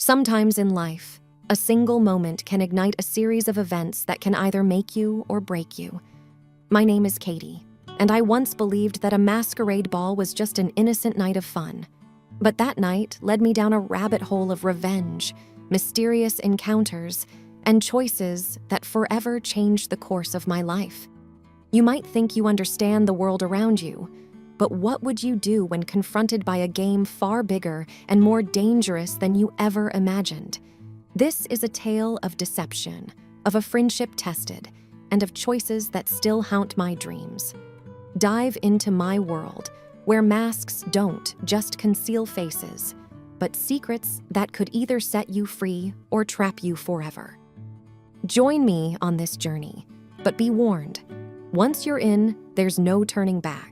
Sometimes in life, a single moment can ignite a series of events that can either make you or break you. My name is Katie, and I once believed that a masquerade ball was just an innocent night of fun. But that night led me down a rabbit hole of revenge, mysterious encounters, and choices that forever changed the course of my life. You might think you understand the world around you, but what would you do when confronted by a game far bigger and more dangerous than you ever imagined? This is a tale of deception, of a friendship tested, and of choices that still haunt my dreams. Dive into my world, where masks don't just conceal faces, but secrets that could either set you free or trap you forever. Join me on this journey, but be warned, once you're in, there's no turning back.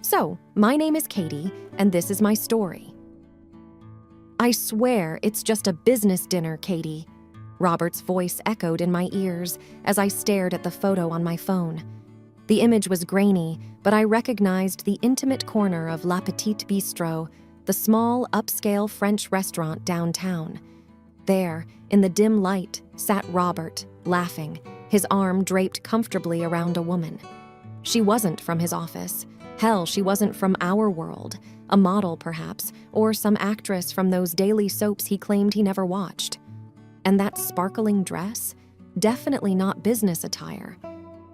So, my name is Katie, and this is my story. I swear it's just a business dinner, Katie. Robert's voice echoed in my ears as I stared at the photo on my phone. The image was grainy, but I recognized the intimate corner of La Petite Bistro, the small, upscale French restaurant downtown. There, in the dim light, sat Robert, laughing, his arm draped comfortably around a woman. She wasn't from his office. Hell, she wasn't from our world, a model perhaps, or some actress from those daily soaps he claimed he never watched. And that sparkling dress? Definitely not business attire.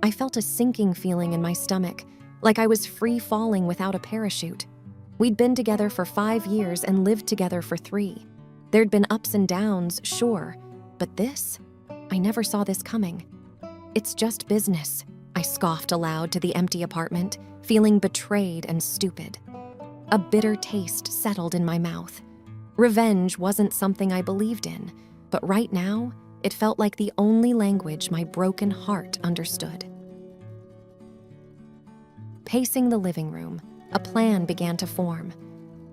I felt a sinking feeling in my stomach, like I was free falling without a parachute. We'd been together for 5 years and lived together for 3. There'd been ups and downs, sure, but this? I never saw this coming. It's just business, I scoffed aloud to the empty apartment, feeling betrayed and stupid. A bitter taste settled in my mouth. Revenge wasn't something I believed in, but right now, it felt like the only language my broken heart understood. Pacing the living room, a plan began to form.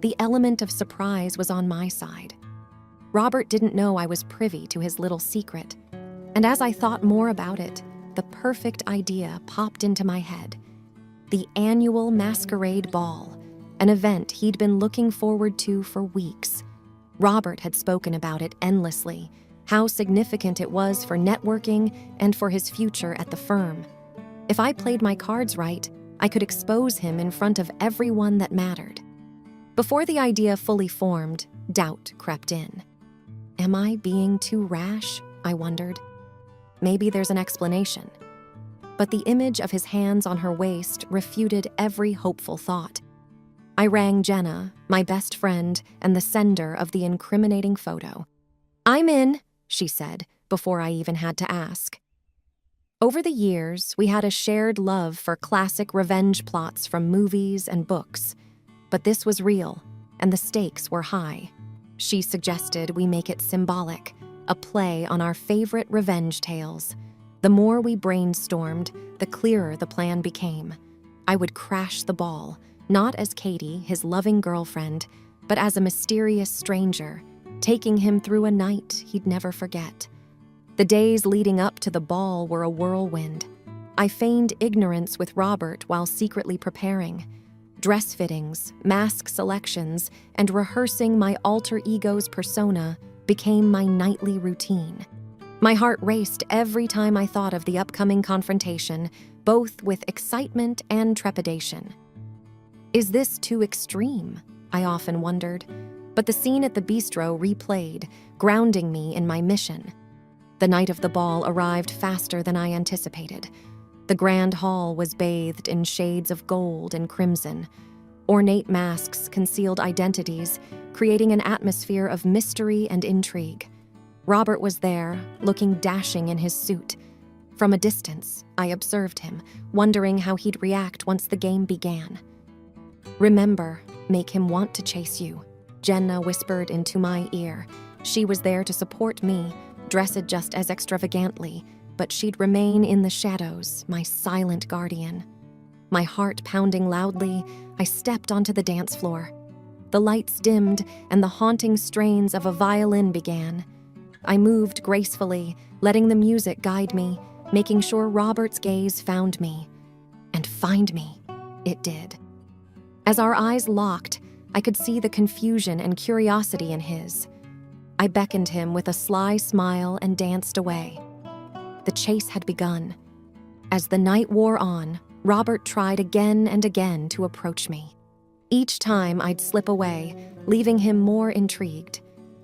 The element of surprise was on my side. Robert didn't know I was privy to his little secret, and as I thought more about it, the perfect idea popped into my head. The annual masquerade ball, an event he'd been looking forward to for weeks. Robert had spoken about it endlessly, how significant it was for networking and for his future at the firm. If I played my cards right, I could expose him in front of everyone that mattered. Before the idea fully formed, doubt crept in. Am I being too rash? I wondered. Maybe there's an explanation. But the image of his hands on her waist refuted every hopeful thought. I rang Jenna, my best friend and the sender of the incriminating photo. "I'm in," she said, before I even had to ask. Over the years, we had a shared love for classic revenge plots from movies and books. But this was real, and the stakes were high. She suggested we make it symbolic, a play on our favorite revenge tales. The more we brainstormed, the clearer the plan became. I would crash the ball, not as Katie, his loving girlfriend, but as a mysterious stranger, taking him through a night he'd never forget. The days leading up to the ball were a whirlwind. I feigned ignorance with Robert while secretly preparing. Dress fittings, mask selections, and rehearsing my alter ego's persona became my nightly routine. My heart raced every time I thought of the upcoming confrontation, both with excitement and trepidation. Is this too extreme? I often wondered, but the scene at the bistro replayed, grounding me in my mission. The night of the ball arrived faster than I anticipated. The grand hall was bathed in shades of gold and crimson. Ornate masks concealed identities, creating an atmosphere of mystery and intrigue. Robert was there, looking dashing in his suit. From a distance, I observed him, wondering how he'd react once the game began. "Remember, make him want to chase you," Jenna whispered into my ear. She was there to support me, dressed just as extravagantly, but she'd remain in the shadows, my silent guardian. My heart pounding loudly, I stepped onto the dance floor. The lights dimmed, and the haunting strains of a violin began. I moved gracefully, letting the music guide me, making sure Robert's gaze found me. And find me, it did. As our eyes locked, I could see the confusion and curiosity in his. I beckoned him with a sly smile and danced away. The chase had begun. As the night wore on, Robert tried again and again to approach me. Each time I'd slip away, leaving him more intrigued.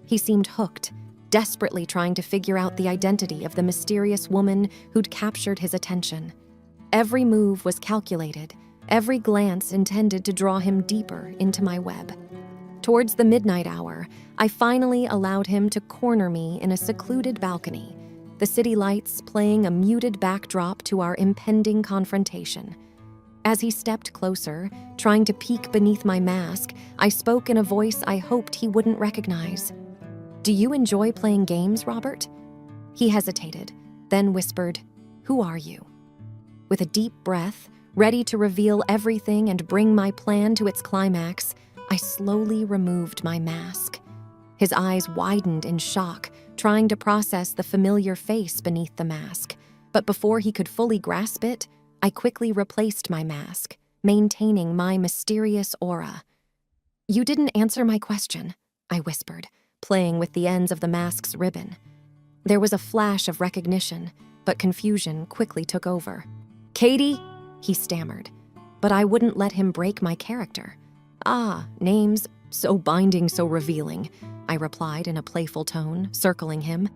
He seemed hooked, desperately trying to figure out the identity of the mysterious woman who'd captured his attention. Every move was calculated, every glance intended to draw him deeper into my web. Towards the midnight hour, I finally allowed him to corner me in a secluded balcony, the city lights playing a muted backdrop to our impending confrontation. As he stepped closer, trying to peek beneath my mask, I spoke in a voice I hoped he wouldn't recognize. "Do you enjoy playing games, Robert?" He hesitated, then whispered, "Who are you?" With a deep breath, ready to reveal everything and bring my plan to its climax, I slowly removed my mask. His eyes widened in shock, trying to process the familiar face beneath the mask. But before he could fully grasp it, I quickly replaced my mask, maintaining my mysterious aura. "You didn't answer my question," I whispered, playing with the ends of the mask's ribbon. There was a flash of recognition, but confusion quickly took over. "Katie?" he stammered, but I wouldn't let him break my character. "Ah, names, so binding, so revealing," I replied in a playful tone, circling him.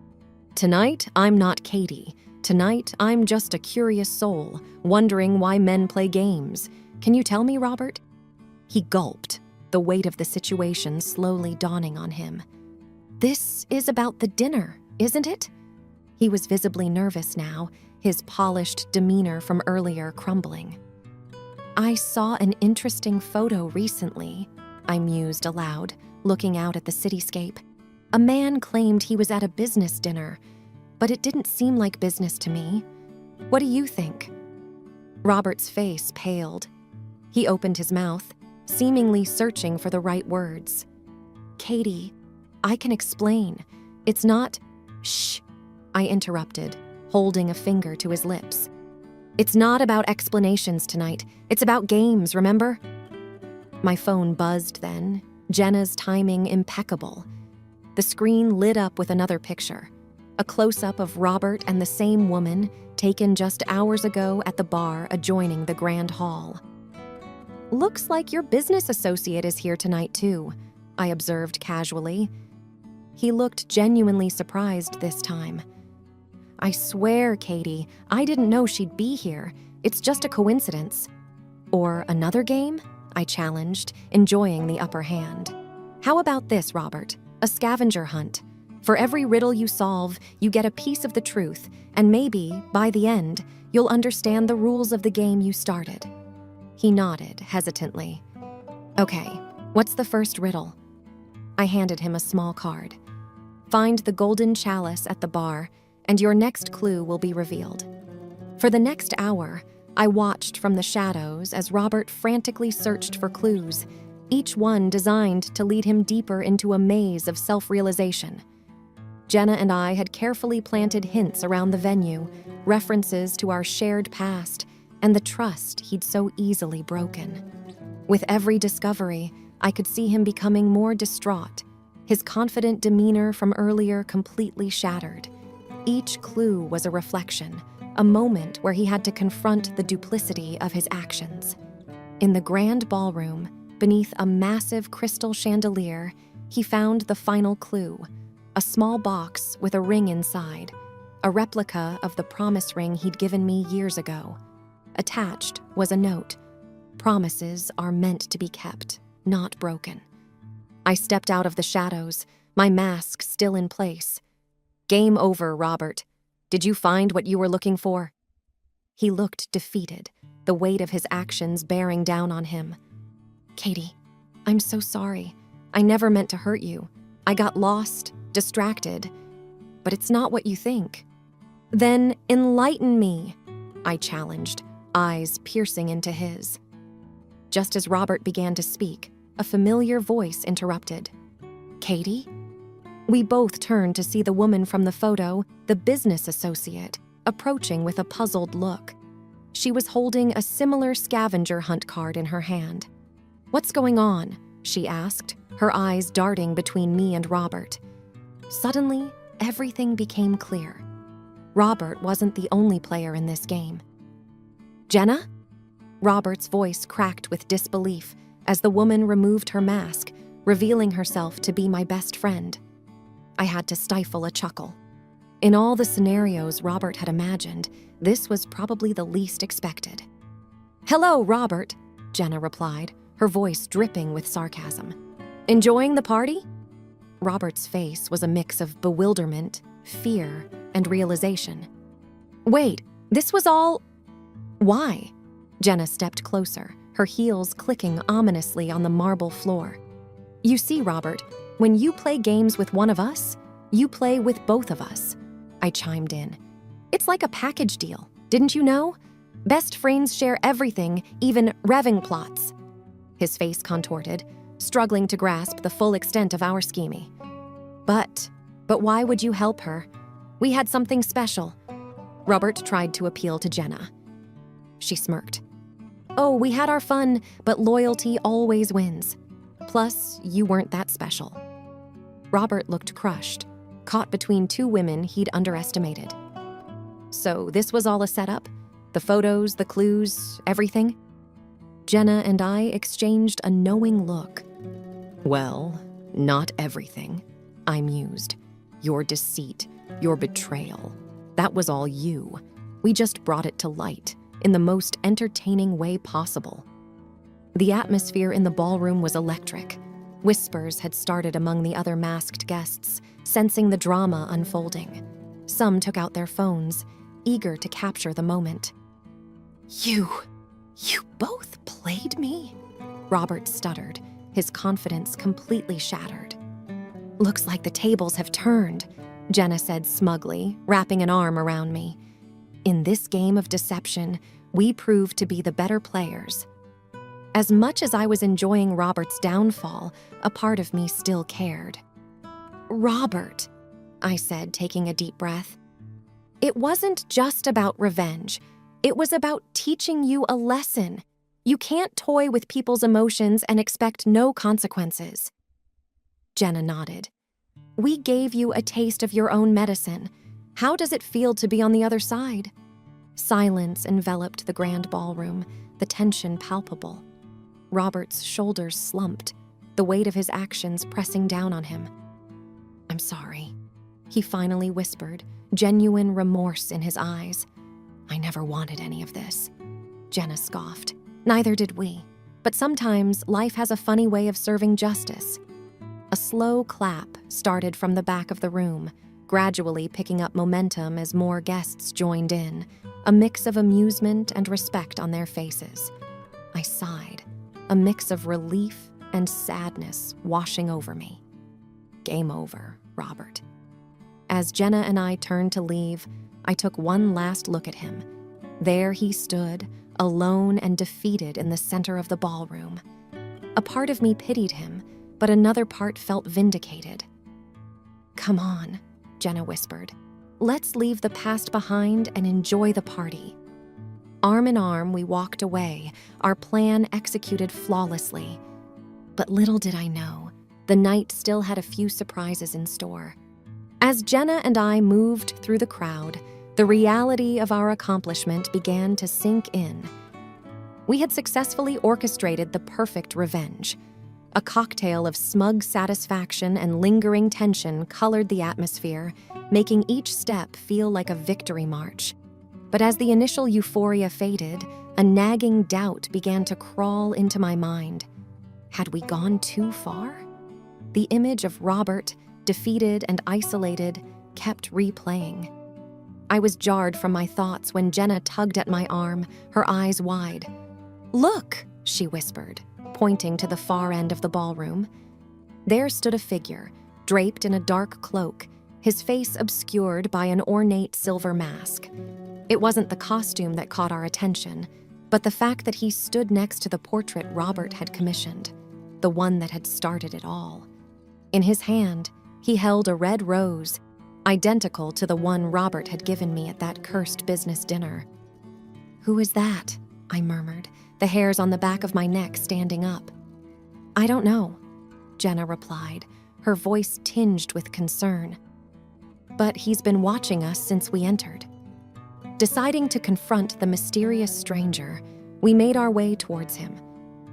"Tonight, I'm not Katie. Tonight, I'm just a curious soul, wondering why men play games. Can you tell me, Robert?" He gulped, the weight of the situation slowly dawning on him. "This is about the dinner, isn't it?" He was visibly nervous now, his polished demeanor from earlier crumbling. "I saw an interesting photo recently," I mused aloud, looking out at the cityscape. "A man claimed he was at a business dinner, but it didn't seem like business to me. What do you think?" Robert's face paled. He opened his mouth, seemingly searching for the right words. "Katie, I can explain. It's not—" "Shh," I interrupted, holding a finger to his lips. "It's not about explanations tonight. It's about games, remember?" My phone buzzed then, Jenna's timing impeccable. The screen lit up with another picture, a close-up of Robert and the same woman taken just hours ago at the bar adjoining the grand hall. "Looks like your business associate is here tonight, too," I observed casually. He looked genuinely surprised this time. "I swear, Katie, I didn't know she'd be here. It's just a coincidence." "Or another game?" I challenged, enjoying the upper hand. "How about this, Robert? A scavenger hunt. For every riddle you solve, you get a piece of the truth, and maybe, by the end, you'll understand the rules of the game you started." He nodded hesitantly. "Okay, what's the first riddle?" I handed him a small card. "Find the golden chalice at the bar, and your next clue will be revealed." For the next hour, I watched from the shadows as Robert frantically searched for clues, each one designed to lead him deeper into a maze of self-realization. Jenna and I had carefully planted hints around the venue, references to our shared past, and the trust he'd so easily broken. With every discovery, I could see him becoming more distraught, his confident demeanor from earlier completely shattered. Each clue was a reflection, a moment where he had to confront the duplicity of his actions. In the grand ballroom, beneath a massive crystal chandelier, he found the final clue, a small box with a ring inside, a replica of the promise ring he'd given me years ago. Attached was a note: "Promises are meant to be kept, not broken." I stepped out of the shadows, my mask still in place. "Game over, Robert. Did you find what you were looking for?" He looked defeated, the weight of his actions bearing down on him. "Katie, I'm so sorry. I never meant to hurt you. I got lost, distracted. But it's not what you think." "Then enlighten me," I challenged, eyes piercing into his. Just as Robert began to speak, a familiar voice interrupted. "Katie?" We both turned to see the woman from the photo, the business associate, approaching with a puzzled look. She was holding a similar scavenger hunt card in her hand. "What's going on?" she asked, her eyes darting between me and Robert. Suddenly, everything became clear. Robert wasn't the only player in this game. "Jenna?" Robert's voice cracked with disbelief as the woman removed her mask, revealing herself to be my best friend. I had to stifle a chuckle. In all the scenarios Robert had imagined, this was probably the least expected. "Hello, Robert," Jenna replied, her voice dripping with sarcasm. "Enjoying the party?" Robert's face was a mix of bewilderment, fear, and realization. "Wait, this was all... Why?" Jenna stepped closer, her heels clicking ominously on the marble floor. "You see, Robert, when you play games with one of us, you play with both of us," I chimed in. "It's like a package deal, didn't you know? Best friends share everything, even Revange plots." His face contorted, struggling to grasp the full extent of our scheming. But why would you help her? We had something special." Robert tried to appeal to Jenna. She smirked. "Oh, we had our fun, but loyalty always wins. Plus, you weren't that special." Robert looked crushed, caught between two women he'd underestimated. "So this was all a setup? The photos, the clues, everything?" Jenna and I exchanged a knowing look. "Well, not everything," I mused. "Your deceit, your betrayal, that was all you. We just brought it to light in the most entertaining way possible." The atmosphere in the ballroom was electric. Whispers had started among the other masked guests, sensing the drama unfolding. Some took out their phones, eager to capture the moment. You both played me?" Robert stuttered, his confidence completely shattered. "Looks like the tables have turned," Jenna said smugly, wrapping an arm around me. "In this game of deception, we proved to be the better players." As much as I was enjoying Robert's downfall, a part of me still cared. "Robert," I said, taking a deep breath, "it wasn't just about revenge. It was about teaching you a lesson. You can't toy with people's emotions and expect no consequences." Jenna nodded. "We gave you a taste of your own medicine. How does it feel to be on the other side?" Silence enveloped the grand ballroom, the tension palpable. Robert's shoulders slumped, the weight of his actions pressing down on him. "I'm sorry," he finally whispered, genuine remorse in his eyes. "I never wanted any of this." Jenna scoffed. "Neither did we. But sometimes life has a funny way of serving justice." A slow clap started from the back of the room, gradually picking up momentum as more guests joined in, a mix of amusement and respect on their faces. I sighed, a mix of relief and sadness washing over me. Game over, Robert. As Jenna and I turned to leave, I took one last look at him. There he stood, alone and defeated in the center of the ballroom. A part of me pitied him, but another part felt vindicated. "Come on," Jenna whispered. "Let's leave the past behind and enjoy the party." Arm in arm, we walked away, our plan executed flawlessly. But little did I know, the night still had a few surprises in store. As Jenna and I moved through the crowd, the reality of our accomplishment began to sink in. We had successfully orchestrated the perfect revenge. A cocktail of smug satisfaction and lingering tension colored the atmosphere, making each step feel like a victory march. But as the initial euphoria faded, a nagging doubt began to crawl into my mind. Had we gone too far? The image of Robert, defeated and isolated, kept replaying. I was jarred from my thoughts when Jenna tugged at my arm, her eyes wide. "Look," she whispered, pointing to the far end of the ballroom. There stood a figure, draped in a dark cloak, his face obscured by an ornate silver mask. It wasn't the costume that caught our attention, but the fact that he stood next to the portrait Robert had commissioned, the one that had started it all. In his hand, he held a red rose, identical to the one Robert had given me at that cursed business dinner. "Who is that?" I murmured, the hairs on the back of my neck standing up. "I don't know," Jenna replied, her voice tinged with concern. "But he's been watching us since we entered." Deciding to confront the mysterious stranger, we made our way towards him.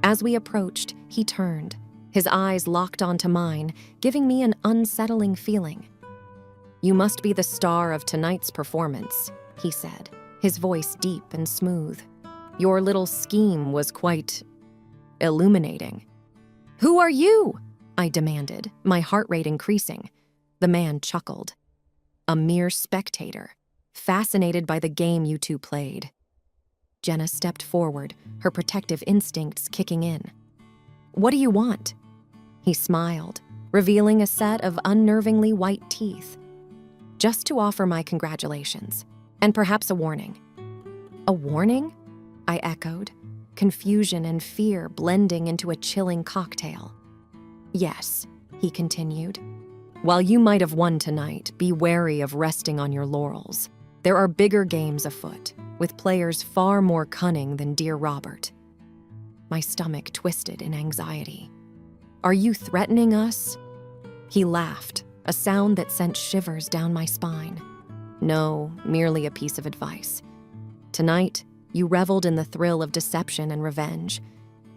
As we approached, he turned, his eyes locked onto mine, giving me an unsettling feeling. "You must be the star of tonight's performance," he said, his voice deep and smooth. "Your little scheme was quite illuminating." "Who are you?" I demanded, my heart rate increasing. The man chuckled. "A mere spectator, fascinated by the game you two played." Jenna stepped forward, her protective instincts kicking in. "What do you want?" He smiled, revealing a set of unnervingly white teeth. "Just to offer my congratulations, and perhaps a warning." "A warning?" I echoed, confusion and fear blending into a chilling cocktail. "Yes," he continued. "While you might have won tonight, be wary of resting on your laurels. There are bigger games afoot, with players far more cunning than dear Robert." My stomach twisted in anxiety. "Are you threatening us?" He laughed, a sound that sent shivers down my spine. "No, merely a piece of advice. Tonight, you reveled in the thrill of deception and revenge,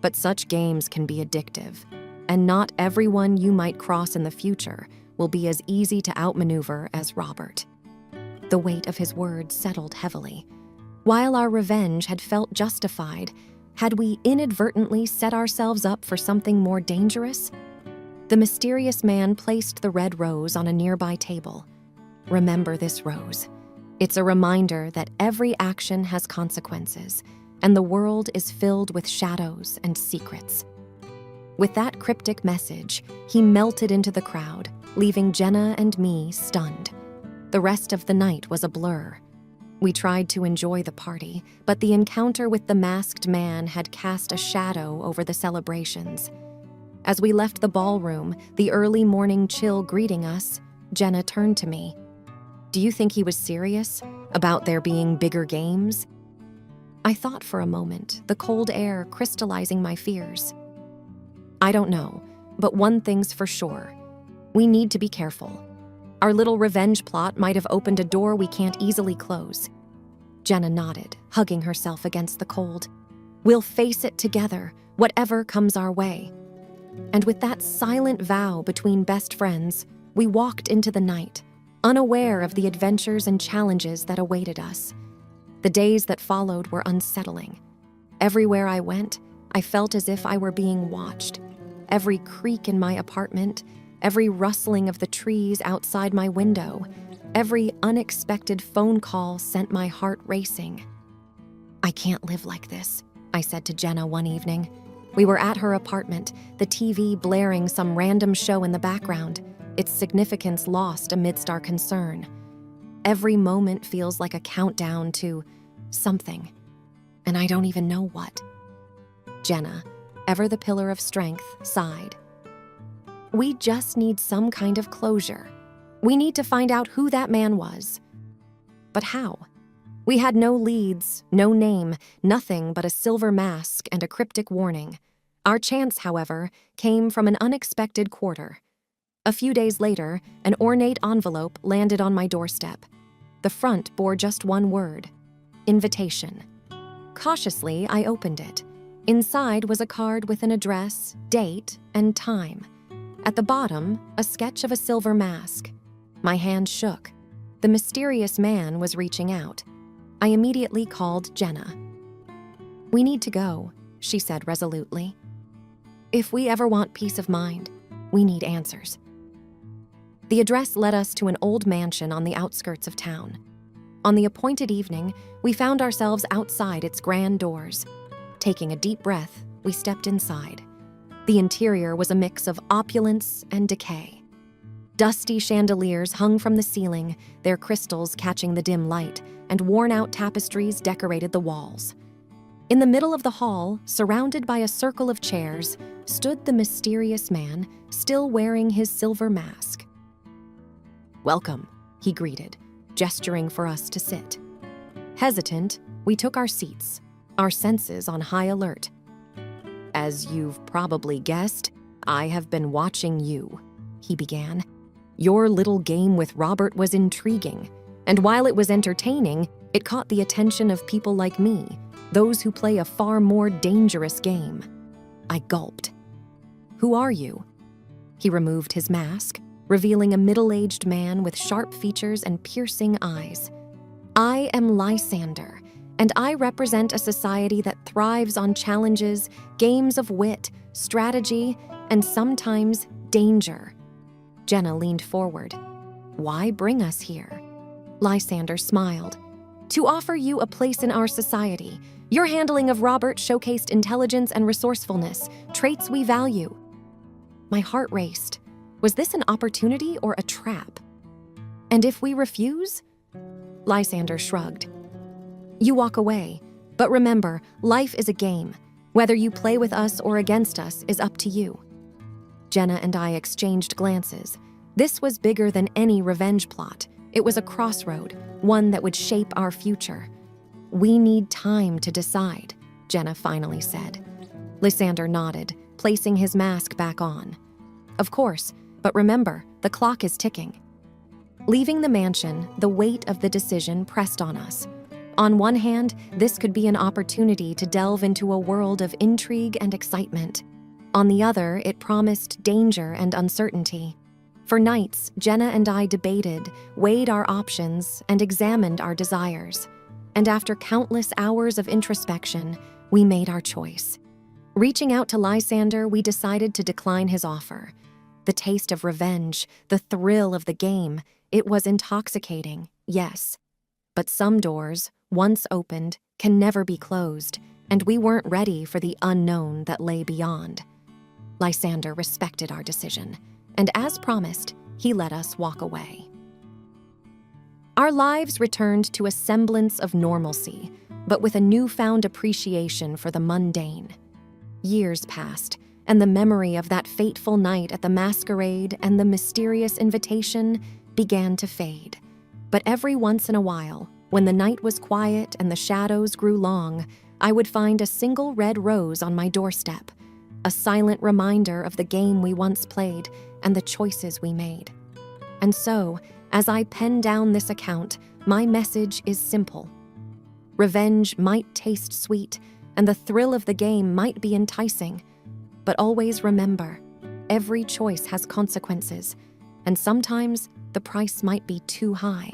but such games can be addictive, and not everyone you might cross in the future will be as easy to outmaneuver as Robert." The weight of his words settled heavily. While our revenge had felt justified, had we inadvertently set ourselves up for something more dangerous? The mysterious man placed the red rose on a nearby table. "Remember this rose. It's a reminder that every action has consequences, and the world is filled with shadows and secrets." With that cryptic message, he melted into the crowd, leaving Jenna and me stunned. The rest of the night was a blur. We tried to enjoy the party, but the encounter with the masked man had cast a shadow over the celebrations. As we left the ballroom, the early morning chill greeting us, Jenna turned to me. "Do you think he was serious? About there being bigger games?" I thought for a moment, the cold air crystallizing my fears. "I don't know, but one thing's for sure. We need to be careful. Our little revenge plot might have opened a door we can't easily close." Jenna nodded, hugging herself against the cold. "We'll face it together, whatever comes our way." And with that silent vow between best friends, we walked into the night, unaware of the adventures and challenges that awaited us. The days that followed were unsettling. Everywhere I went, I felt as if I were being watched. Every creak in my apartment, every rustling of the trees outside my window, every unexpected phone call sent my heart racing. "I can't live like this," I said to Jenna one evening. We were at her apartment, the TV blaring some random show in the background, its significance lost amidst our concern. Every moment feels like a countdown to something, and I don't even know what. Jenna, ever the pillar of strength, sighed. "We just need some kind of closure. We need to find out who that man was." But how? We had no leads, no name, nothing but a silver mask and a cryptic warning. Our chance, however, came from an unexpected quarter. A few days later, an ornate envelope landed on my doorstep. The front bore just one word: invitation. Cautiously, I opened it. Inside was a card with an address, date, and time. At the bottom, a sketch of a silver mask. My hand shook. The mysterious man was reaching out. I immediately called Jenna. "We need to go," she said resolutely. "If we ever want peace of mind, we need answers." The address led us to an old mansion on the outskirts of town. On the appointed evening, we found ourselves outside its grand doors. Taking a deep breath, we stepped inside. The interior was a mix of opulence and decay. Dusty chandeliers hung from the ceiling, their crystals catching the dim light, and worn-out tapestries decorated the walls. In the middle of the hall, surrounded by a circle of chairs, stood the mysterious man, still wearing his silver mask. "Welcome," he greeted, gesturing for us to sit. Hesitant, we took our seats, our senses on high alert. "As you've probably guessed, I have been watching you," he began. "Your little game with Robert was intriguing, and while it was entertaining, it caught the attention of people like me, those who play a far more dangerous game." I gulped. "Who are you?" He removed his mask, revealing a middle-aged man with sharp features and piercing eyes. "I am Lysander, and I represent a society that thrives on challenges, games of wit, strategy, and sometimes danger." Jenna leaned forward. "Why bring us here?" Lysander smiled. "To offer you a place in our society. Your handling of Robert showcased intelligence and resourcefulness, traits we value." My heart raced. Was this an opportunity or a trap? "And if we refuse?" Lysander shrugged. "You walk away. But remember, life is a game. Whether you play with us or against us is up to you." Jenna and I exchanged glances. This was bigger than any revenge plot. It was a crossroad, one that would shape our future. "We need time to decide," Jenna finally said. Lysander nodded, placing his mask back on. "Of course, but remember, the clock is ticking." Leaving the mansion, the weight of the decision pressed on us. On one hand, this could be an opportunity to delve into a world of intrigue and excitement. On the other, it promised danger and uncertainty. For nights, Jenna and I debated, weighed our options, and examined our desires. And after countless hours of introspection, we made our choice. Reaching out to Lysander, we decided to decline his offer. The taste of revenge, the thrill of the game, it was intoxicating, yes. But some doors, once opened, can never be closed, and we weren't ready for the unknown that lay beyond. Lysander respected our decision, and as promised, he let us walk away. Our lives returned to a semblance of normalcy, but with a newfound appreciation for the mundane. Years passed, and the memory of that fateful night at the masquerade and the mysterious invitation began to fade. But every once in a while, when the night was quiet and the shadows grew long, I would find a single red rose on my doorstep, a silent reminder of the game we once played and the choices we made. And so, as I pen down this account, my message is simple. Revenge might taste sweet, and the thrill of the game might be enticing, but always remember, every choice has consequences, and sometimes the price might be too high.